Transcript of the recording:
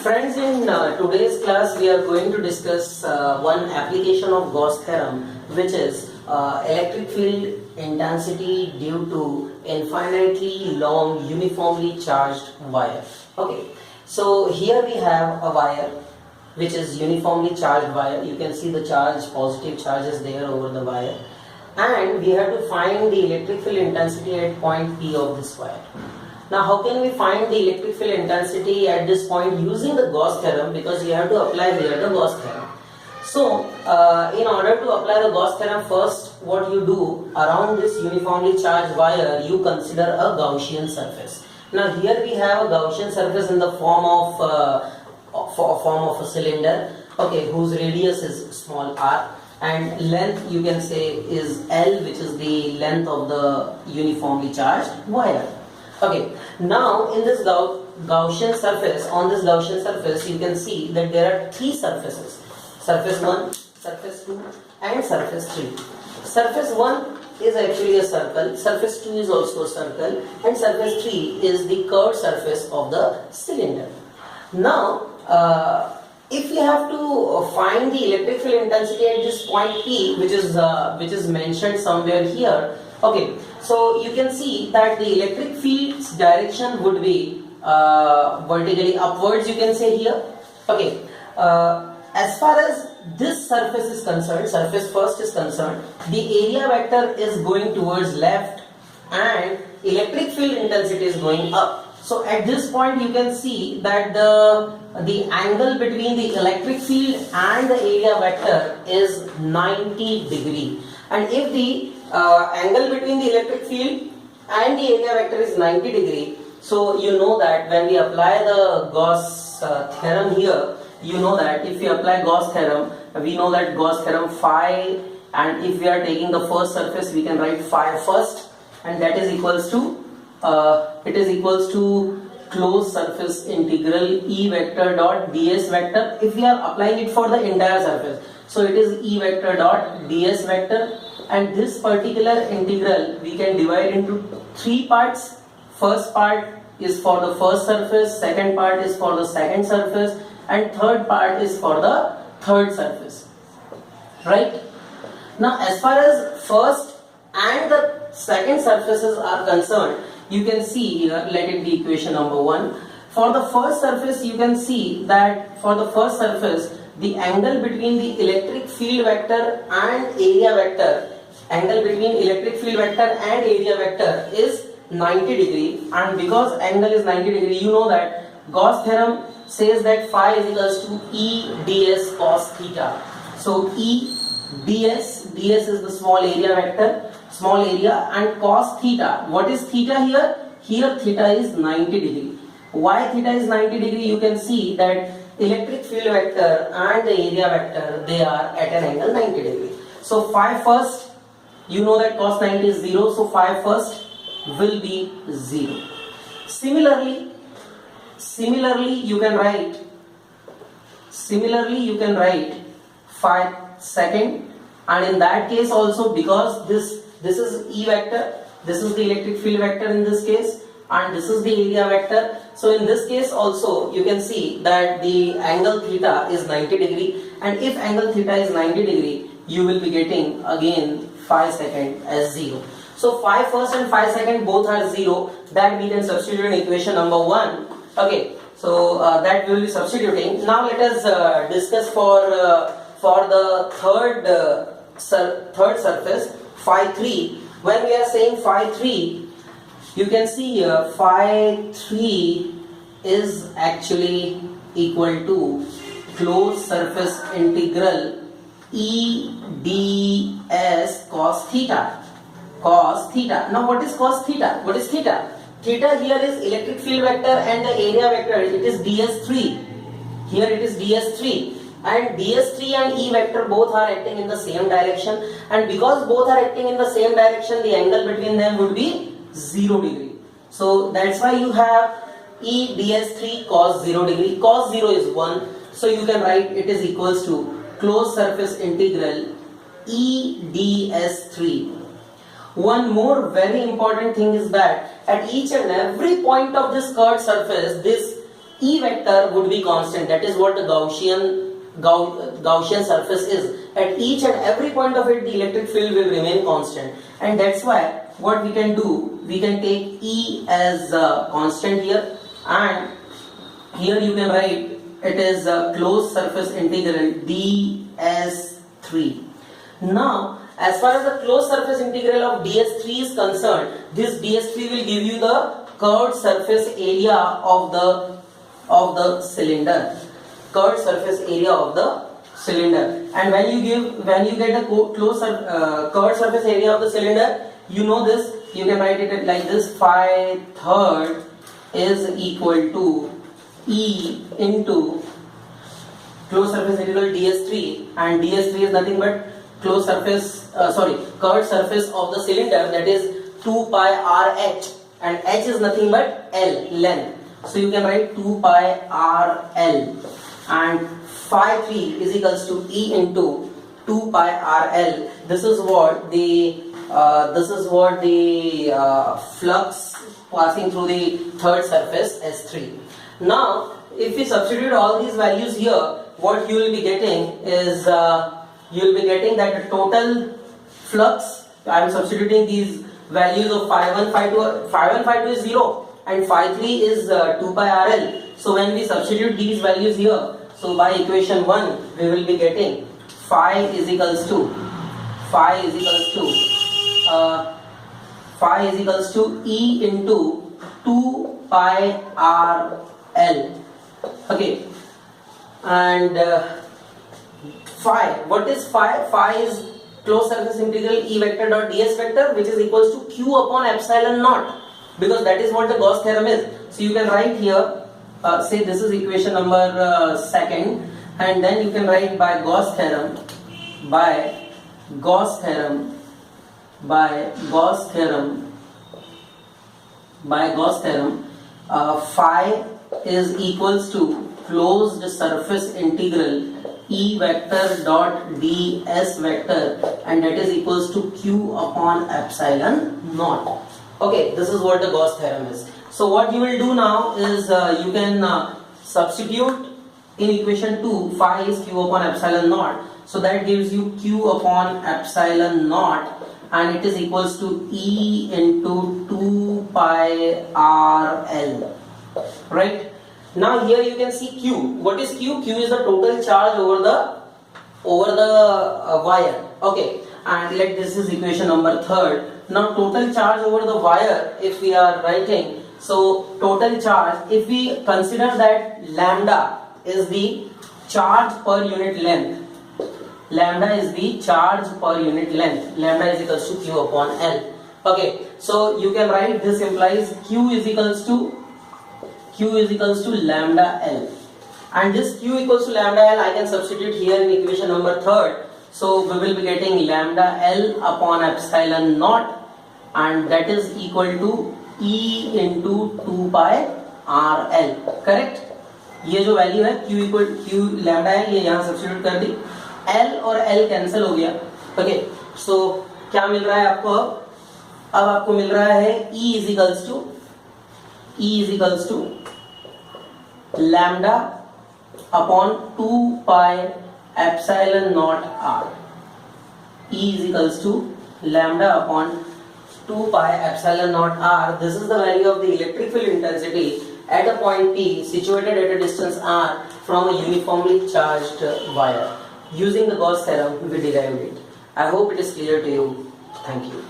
Friends, in today's class we are going to discuss one application of Gauss theorem, which is electric field intensity due to infinitely long uniformly charged wire. Okay, so here we have a wire which is uniformly charged wire. You can see the positive charge is there over the wire, and we have to find the electric field intensity at point P of this wire. Now, how can we find the electric field intensity at this point using the Gauss theorem? Because you have to apply here the Gauss theorem. So, in order to apply the Gauss theorem, first what you do around this uniformly charged wire, you consider a Gaussian surface. Now, here we have a Gaussian surface in the form of a cylinder, okay, whose radius is small r, and length you can say is L, which is the length of the uniformly charged wire. Okay, now in this Gaussian surface, on this Gaussian surface, you can see that there are three surfaces: surface 1, surface 2, and surface 3. Surface 1 is actually a circle, surface 2 is also a circle, and surface 3 is the curved surface of the cylinder. Now, if we have to find the electric field intensity at this point P, which is mentioned somewhere here, okay, so you can see that the electric field's direction would be vertically upwards, you can say here. Okay, as far as this surface is concerned, surface first is concerned, the area vector is going towards left and electric field intensity is going up. So at this point you can see that the angle between the electric field and the area vector is 90 degree, and if the angle between the electric field and the area vector is 90 degree, so you know that when we apply the Gauss theorem here, you know that if we apply Gauss theorem, we know that Gauss theorem phi, and if we are taking the first surface, we can write phi first, and that is equals to closed surface integral E vector dot ds vector. If we are applying it for the entire surface, so it is E vector dot ds vector, and this particular integral we can divide into three parts. First part is for the first surface, second part is for the second surface, and third part is for the third surface. Right? Now, as far as first and the second surfaces are concerned, you can see here, let it be equation number 1. For the first surface, you can see that for the first surface, the angle between the electric field vector and area vector, is 90 degree, and because angle is 90 degree, you know that Gauss theorem says that phi is equals to E ds cos theta. So E ds is the small area vector, small area, and cos theta. What is theta here? Here theta is 90 degree. Why theta is 90 degree? You can see that electric field vector and the area vector, they are at an angle 90 degree. So phi first, you know that cos 90 is 0, so phi first will be 0. Similarly you can write phi second, and in that case also, because this is E vector, this is the electric field vector in this case, and this is the area vector. So in this case also, you can see that the angle theta is 90 degree, and if angle theta is 90 degree, you will be getting again phi second as 0. So phi first and phi second both are 0. That we can substitute in equation number 1. Okay, so that we will be substituting. Now let us discuss for the third surface, phi 3. When we are saying phi 3, you can see here phi 3 is actually equal to closed surface integral E ds cos theta. Now what is cos theta? What is theta? Theta here is electric field vector and the area vector, it is ds3. Here it is ds3. And ds3 and E vector both are acting in the same direction, and because both are acting in the same direction, the angle between them would be 0 degree. So that's why you have E ds3 cos 0 degree. Cos 0 is 1, so you can write it is equals to closed surface integral E ds3. One more very important thing is that at each and every point of this curved surface, this E vector would be constant. That is what the Gaussian surface is. At each and every point of it, the electric field will remain constant, and that's why what we can do, we can take E as constant here, and here you can write it is a closed surface integral ds3. Now, as far as the closed surface integral of ds3 is concerned, this ds3 will give you the curved surface area of the cylinder. Curved surface area of the cylinder. And when you get the curved surface area of the cylinder, you know this, you can write it like this: phi third is equal to E into closed surface integral ds3, and ds3 is nothing but curved surface of the cylinder, that is 2 pi rh, and h is nothing but L, length. So you can write 2 pi rl, and phi 3 is equals to E into 2 pi rl. This is what the flux passing through the third surface S3. Now, if we substitute all these values here, what you will be getting is you will be getting that the total flux. I am substituting these values of phi 1, phi 2. Phi 1, phi 2 is 0, and phi 3 is 2 pi rl. So when we substitute these values here, so by equation 1 we will be getting phi is equals to E into 2 pi rl. Okay, and phi, what is phi? Phi is closed surface integral E vector dot ds vector, which is equals to q upon epsilon naught, because that is what the Gauss theorem is. So you can write here, say this is equation number second, and then you can write by Gauss theorem, phi is equals to closed surface integral E vector dot ds vector, and that is equals to q upon epsilon naught. Okay, this is what the Gauss theorem is. So what you will do now is you can substitute in equation 2, phi is q upon epsilon naught, so that gives you q upon epsilon naught, and it is equals to E into 2 pi rl. Right? Now here you can see Q. What is Q? Q is the total charge over the wire. Okay, and let this is equation number third. Now total charge over the wire, if we are writing, so total charge, if we consider that lambda is the charge per unit length, lambda is the charge per unit length, lambda is equals to q upon L. Okay, so you can write this implies q is equals to lambda L, and this q equals to lambda L I can substitute here in equation number third. So we will be getting lambda L upon epsilon naught, and that is equal to E into 2 pi RL. Correct? ये जो value है q equal q lambda है, ये यहाँ substitute कर दी, L और L cancel हो गया. ओके, सो क्या मिल रहा है आपको? अब आपको मिल रहा है E is equals to lambda upon 2 pi epsilon naught r. E is equals to lambda upon 2 pi epsilon naught r. This is the value of the electric field intensity at a point P situated at a distance r from a uniformly charged wire. Using the Gauss theorem, we derived it. I hope it is clear to you. Thank you.